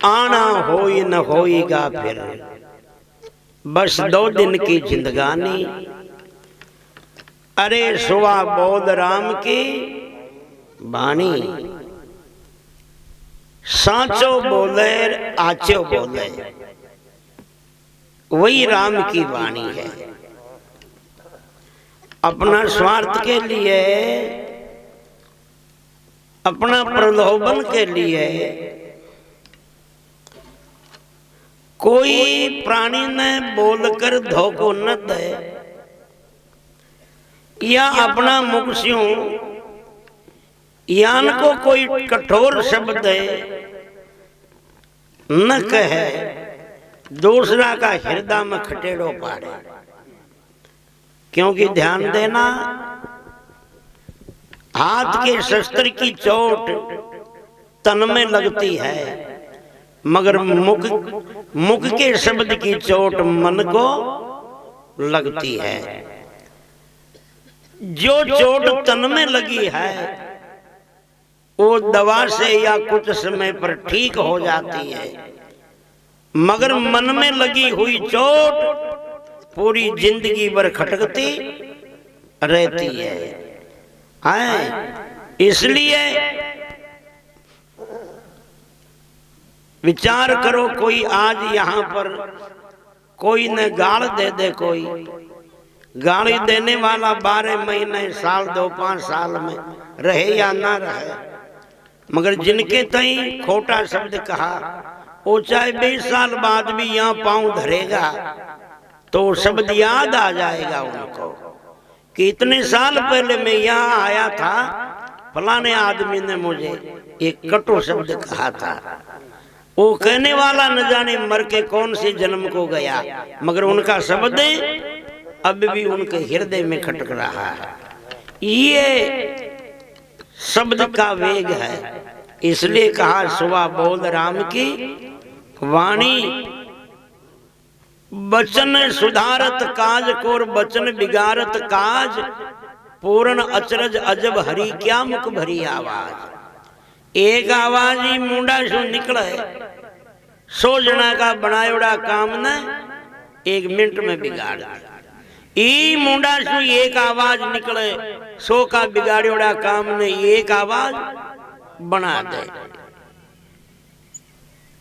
आना होई न होईगा फिर, बस 2 दिन की जिंदगानी। अरे सुबह बोल राम की बाणी, साचो बोले आचो बोले, वही राम की वाणी है। अपना स्वार्थ के लिए, अपना प्रलोभन के लिए कोई प्राणी ने बोलकर धोखो न दे, या अपना मुख स्यों यान को कोई कठोर शब्द न कहे, दूसरा का हृदय में खटेड़ो पाड़े। क्योंकि ध्यान देना, हाथ के शस्त्र की चोट तन में लगती है, मगर मुख के शब्द की चोट मन को लगती है। जो चोट तन में लगी है वो दवा से या कुछ समय पर ठीक हो जाती है, मगर मन में लगी हुई चोट पूरी जिंदगी भर खटकती रहती है। इसलिए विचार करो, कोई आज यहां पर कोई ने गाल दे दे, कोई गाली देने वाला 12 महीने, साल, 2-5 साल में रहे या ना रहे, मगर जिनके तई खोटा शब्द कहा, वो चाहे 20 साल बाद भी यहाँ पांव धरेगा तो शब्द याद आ जाएगा उनको कि इतने साल पहले मैं यहाँ आया था, फलाने आदमी ने मुझे एक कटु शब्द कहा था। वो कहने वाला न जाने मर के कौन से जन्म को गया, मगर उनका शब्द अब भी उनके हृदय में खटक रहा है। ये शब्द का वेग है। इसलिए कहा सुबह बोल राम की वाणी, बचन सुधारत काज कोर बचन बिगारत काज, पूर्ण अचरज अजब हरि क्या मुख भरी आवाज। एक आवाज ही मुंडा सु निकले, 100 जना का बनायोड़ा काम ने 1 मिनट में बिगाड़ दिया। ई मुंडा सु एक आवाज निकले, 100 का बिगाड़ोड़ा काम ने एक आवाज बना दे।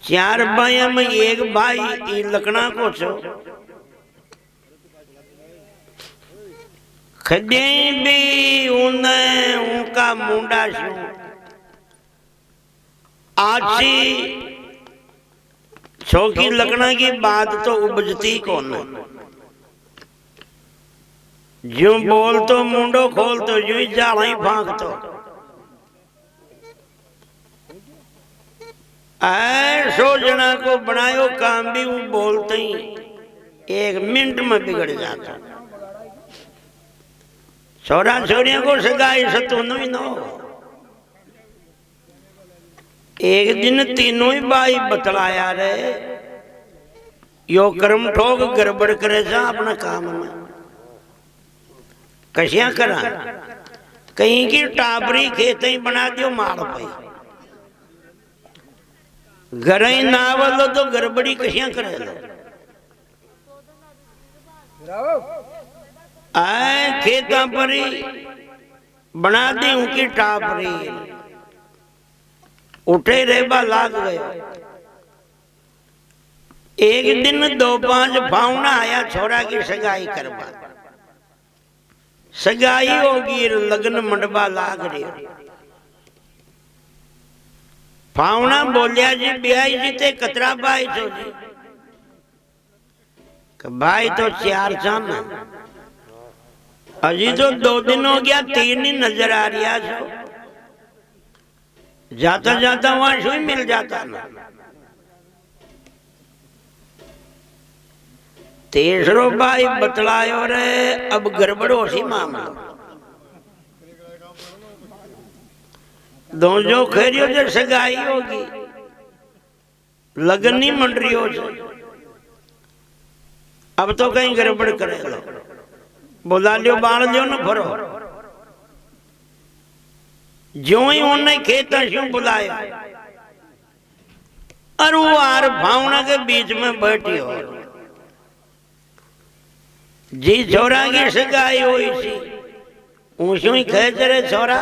4 भाइयों में 1 भाई ई लकड़ा को छो, खदे भी उनका मुंडा सु आची छोकी लकड़ा की बात तो उपजती कौन, जो बोल तो मुंडो खोल तो जो ही जाला ही फांक तो। ऐसो जना को बनायो काम भी वो बोलते ही 1 मिनट में बिगड़ जाता। छोरा छोरियों को सगाई सतुन ही न हो। एक दिन तीनों ही भाई बतलाया रहे, यो कर्म ठोक गड़बड़ करे जा अपना काम में कशिया करा, कहीं की टाबरी खेत ही बना दियो माल पाई, घर ही नावल तो गड़बड़ी कशिया करे लो। आए खेता पर ही बना दी उनकी टाबरी, उठे रेबा लाग गया। एक दिन 2-5 फावना आया छोरा की सगाई करवा, सगाई होगी, लगन मंडबा लाग रही। फावना बोलिया जी ब्याई जी ते कतरा भाई छो जी, भाई तो 4 चान, अजी तो 2 दिन हो गया, 3 ही नजर आ रहा छो, जाता जाता वहां शो ही मिल जाता ना। तीसरो भाई बतलायो रे अब गड़बड़ो सी मामला, दो जो खेरियो जो सगाई होगी, लगन नहीं मंड रही हो, अब तो कहीं गड़बड़ करे लो, बुला लियो बाढ़ लियो न भरो। जो ही उन्हें खेता शू बुलाया, और वो आर भावना के बीच में बैठी हो जी छोरा की सगाई हुई सी ऊँचू ही खेच रे छोरा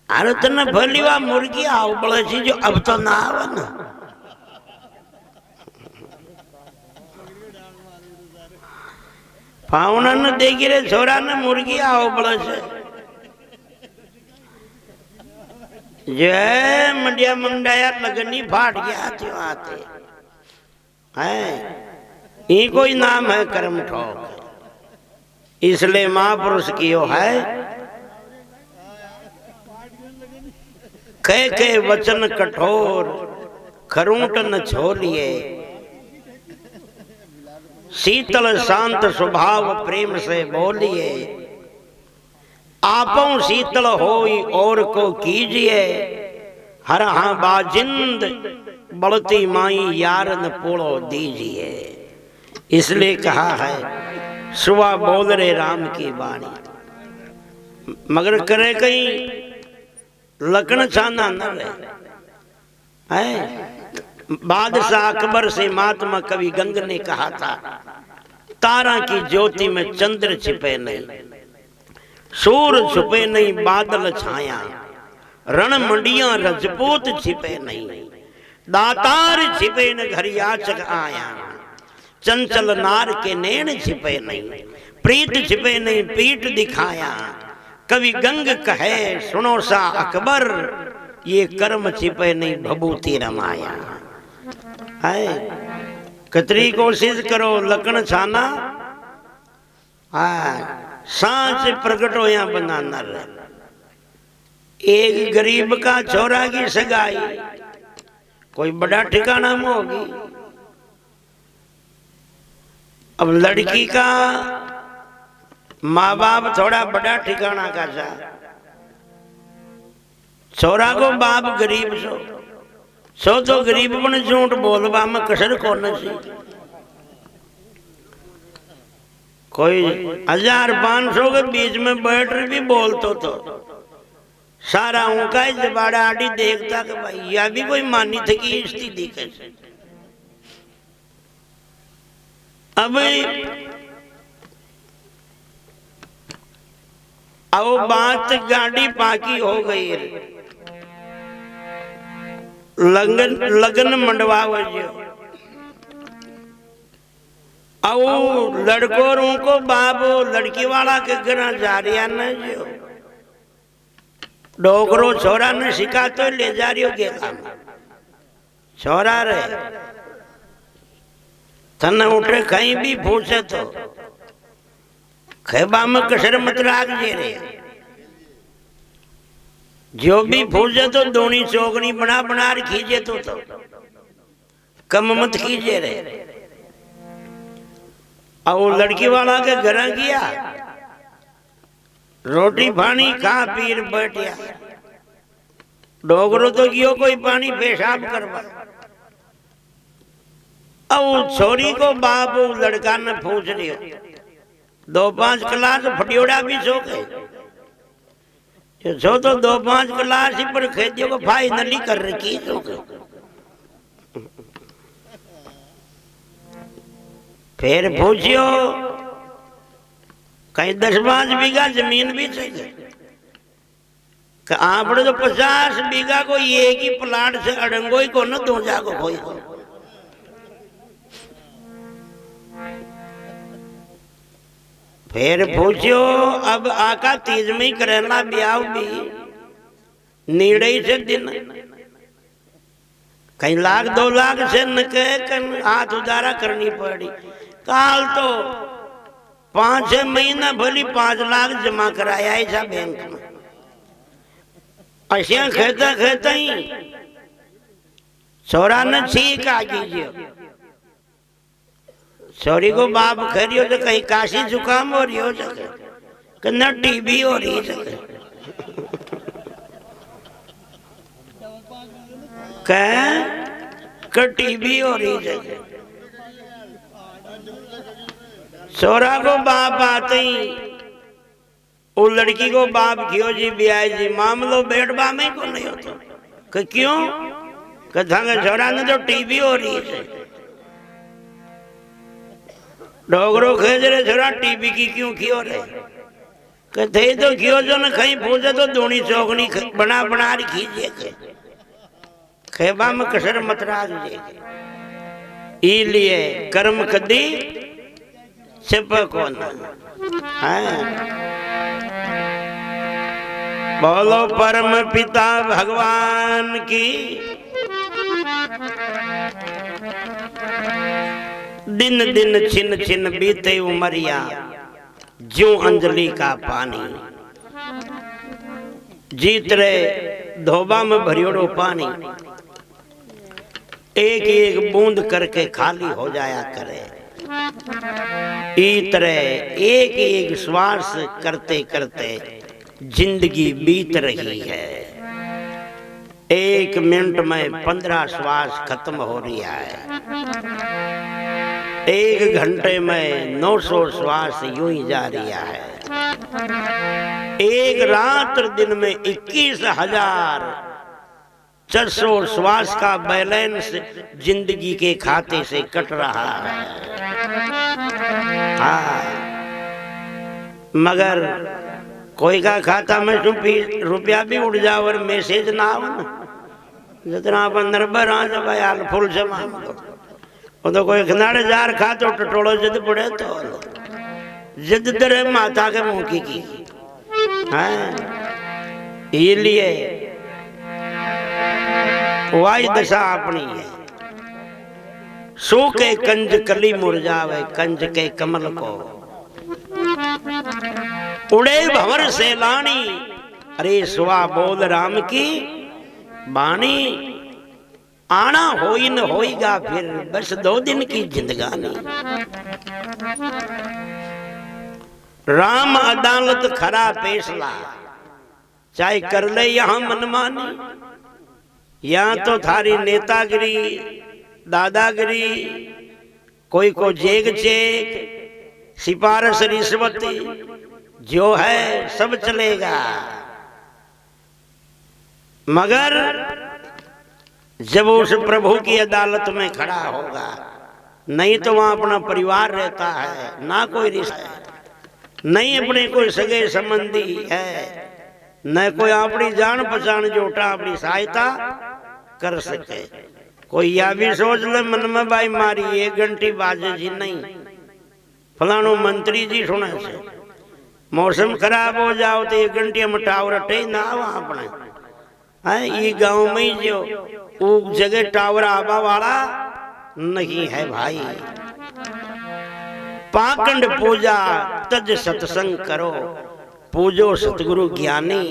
अरे तने भली वा मुर्गी आओ बड़े सी जो अब तो ना आवे ना भावना ने देखी रे छोरा ने मुर्गी आओ बड़े से जय मंडिया मंडाया लगनी फाट गया थी आते है ये कोई नाम है कर्म ठोक इसलिए महापुरुष कियो है कह वचन कठोर खरूट न छोलिए शीतल शांत स्वभाव प्रेम से बोलिए आपों शीतल होई और को कीजिए हर हाँ बाजिंद बढ़ती माई यार न पोड़ो दीजिए इसलिए कहा है सुबह बोल रे राम की वाणी मगर करे कहीं लकन छाना न रहे है बादशाह अकबर से महात्मा कवि गंग ने कहा था तारा की ज्योति में चंद्र छिपे नहीं सूर छुपे नहीं बादल छाया रण मंडिया रजपूत छिपे नहीं दातार छिपे न घर याचक आया चंचल नार के नैन छिपे नहीं प्रीत छिपे नहीं पीठ दिखाया कवि गंग कहे सुनो सा अकबर ये कर्म छिपे नहीं भभूति रमाया है कतरी कोशिश करो लकन छाना सांच प्रकट हो या बनाना रहे एक गरीब का छोरा की सगाई कोई बड़ा ठिकाना में होगी अब लड़की का माँ बाप थोड़ा बड़ा ठिकाना का सा छोरा को बाप गरीब सो तो गरीब बन झूठ बोलवा में कसर कौन सी कोई 1500 के बीच में बैठ भी बोलतो तो सारा उनका जबाड़ा आड़ी देखता कि भाई यह भी कोई मानी थी कि स्थिति कैसे अब बात गाड़ी पाकी हो गई लगन मंडवाओ लड़कों को बाबू लड़की वाला के घर जा रहा न जो डोगरो छोरा ने सिखा तो ले जा रही हो गेला छोरा रे तने उठे कहीं भी पूछे तो खेबा में कसर मत राख जे रे जो भी पूछे तो दोनी चौकनी बना बना खींचे तो कम मत खींचे रे और लड़की वाला के घर गया रोटी पानी खा पीर बैठिया डोगरो तो कियो कोई पानी पेशाब करवा और छोरी को बाप लड़का ने पूछ लियो 2-5 क्लास फटियोड़ा भी सो गए सो तो 2-5 क्लास ही पर खेतियों को फाइनली कर रखी सो फिर पूछियो कहीं 10-5 बीघा जमीन भी चाहिए आप तो 50 बीघा को एक ही प्लाट से अड़ंगो ही को न दो जागो कोई फिर पूछियो अब आका तीज में करेला ब्याह भी नीड़े से दिन कहीं 1-2 लाख से न कह हाथ उधारा करनी पड़ी काल तो 5-6 महीना भली 5 लाख जमा कराया ऐसा बैंक में ऐसा कहता कहता ही छोरा ने ठीक आ कीजिए छोरी को बाप खरियो तो कहीं काशी जुकाम हो रही हो सके कि न टीबी हो रही सके कह टीबी हो रही सके छोरा को बाप आते ही वो लड़की को बाप कियो जी ब्याह जी मामलो बैठवा में को नहीं होता कि क्यों कथा के छोरा ने तो टीवी हो रही है डोगरो खेज रहे छोरा टीवी की क्यों क्यों रहे कहते तो क्यों जो न कहीं पूछे तो दोनी चौकनी बना बना खींचे खेबा में कसर मत राज लिए कर्म कदी छिप को न बोलो परम पिता भगवान की दिन दिन छिन छिन बीते उमरिया ज्यों अंजलि का पानी जीत रहे धोबा में भरियोड़ो पानी एक एक बूंद करके खाली हो जाया करे इस तरह एक एक श्वास करते करते जिंदगी बीत रही है 1 मिनट में 15 श्वास खत्म हो रहा है 1 घंटे में 900 श्वास यूं ही जा रहा है 1 रात दिन में 21,400 श्वास का बैलेंस जिंदगी के खाते से कट रहा है। हाँ मगर कोई का खाता में रुपया भी उड़ जाओ और मैसेज ना हो ना जितना अपन नरबर आ जब यार फुल से मांग दो वो तो कोई खनाड़े जार खा तो टटोलो जिद पड़े तो जिद तेरे माता के मुंह की ये लिए वाई दशा अपनी है सो के कंज कली मुरझावे कंज के कमल को उड़े भंवर से लानी अरे सुआ बोल राम की बाणी आना होई न होईगा फिर बस 2 दिन की जिंदगानी राम अदालत खरा फैसला चाहे कर ले यहां मनमानी या तो थारी नेतागिरी दादागिरी कोई को जेग चेक सिफारिश रिश्वत जो है सब चलेगा मगर जब उस प्रभु की अदालत में खड़ा होगा नहीं तो वहां अपना परिवार रहता है ना कोई रिश्ता नहीं अपने कोई सगे संबंधी है न कोई अपनी जान पहचान जोटा अपनी सहायता कर सके कोई या भी सोच ले मन में भाई मारी 1 घंटी बाजे जी नहीं फलानो मंत्री जी सुने से मौसम खराब हो जाओ तो 1 घंटे में टावर टे ना वहां अपने है ये गांव में जो वो जगह टावर आबा वाला नहीं है भाई पाखंड पूजा तज सत्संग करो पूजो सतगुरु ज्ञानी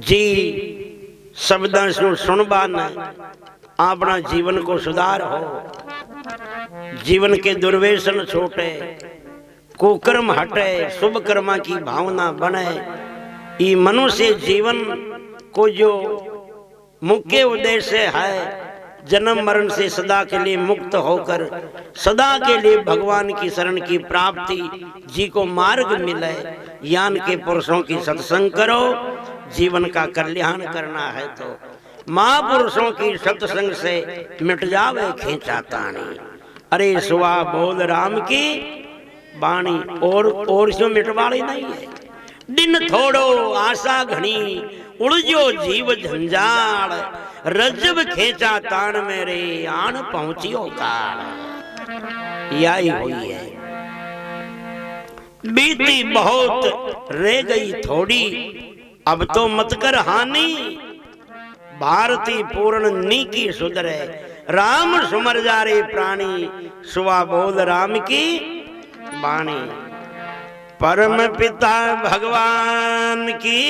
जी शब्द सुनबा न अपना जीवन को सुधार हो जीवन के दुर्व्यसन छोटे कुकर्म हटे शुभ कर्मा की भावना बने ये मनुष्य जीवन को जो मुख्य उद्देश्य है जन्म मरण से सदा के लिए मुक्त होकर सदा के लिए भगवान की शरण की प्राप्ति जी को मार्ग मिले ज्ञान के पुरुषों की सत्संग करो जीवन का कल्याण करना है तो महापुरुषों की सत्संग से मिट जावे खींचा तानी अरे सुआ बोल राम की बाणी और इसमें मिटवाड़ी नहीं है दिन थोड़ो आशा घनी उड़जो जीव झंझाड़ रजब खेचा तान मेरे आन पहुंचियो काल यही हुई है बीती बहुत रह गई थोड़ी अब तो मत कर हानि भारती पूर्ण नी की सुधरे राम सुमर जा रे प्राणी सुवा बोल राम की वाणी परम पिता भगवान की